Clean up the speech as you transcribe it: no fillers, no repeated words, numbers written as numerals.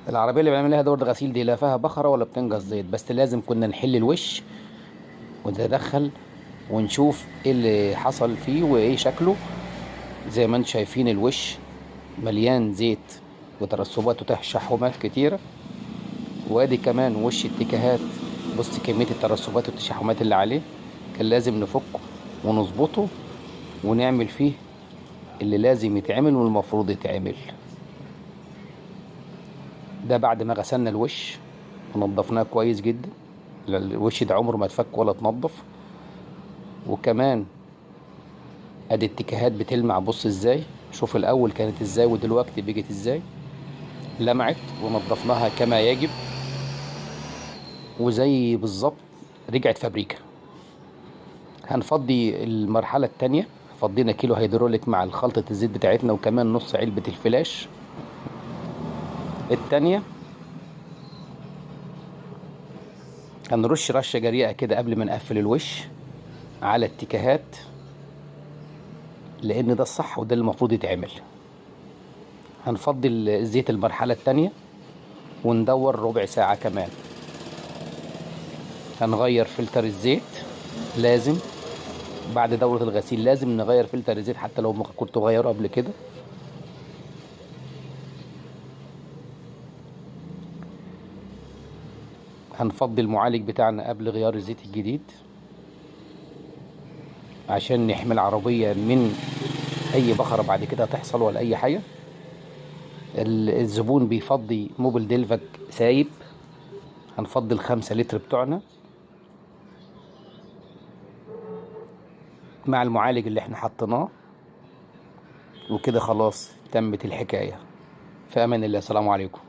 العربية اللي بنعمل لها دورة غسيل دي لا فيها بخرة ولا بتنقص زيت، بس لازم كنا نحل الوش ونتدخل ونشوف ايه اللي حصل فيه وايه شكله. زي ما انتم شايفين الوش مليان زيت وترسبات وتشحمات كتيرة، وادي كمان وش اتجاهات. بص كمية الترسبات والتشحمات اللي عليه، كان لازم نفكه ونظبطه ونعمل فيه اللي لازم يتعمل والمفروض يتعمل. ده بعد ما غسلنا الوش ونضفناه كويس جدا. الوش ده عمره ما اتفك ولا اتنضف. وكمان ادي التكهات بتلمع، بص ازاي، شوف الاول كانت ازاي ودلوقتي بقت ازاي، لمعت ونضفناها كما يجب، وزي بالظبط رجعت فابريكا. هنفضي المرحلة التانية، فضينا كيلو هيدروليك مع خلطة الزيت بتاعتنا وكمان نص علبة الفلاش التانية. هنرش رشة جريئة كده قبل ما نقفل الوش على التكهات، لان ده الصح وده اللي المفروض يتعمل. هنفضي الزيت المرحلة التانية وندور ربع ساعة كمان. هنغير فلتر الزيت، لازم بعد دورة الغسيل لازم نغير فلتر الزيت حتى لو ما كنت غيره قبل كده. هنفضي المعالج بتاعنا قبل غيار الزيت الجديد عشان نحمي العربية من اي بخرة بعد كده تحصل ولا اي حاجة. الزبون بيفضي موبل ديلفك سايب، هنفضي ال5 لتر بتوعنا مع المعالج اللي احنا حطيناه، وكده خلاص تمت الحكاية. في امان الله، السلام عليكم.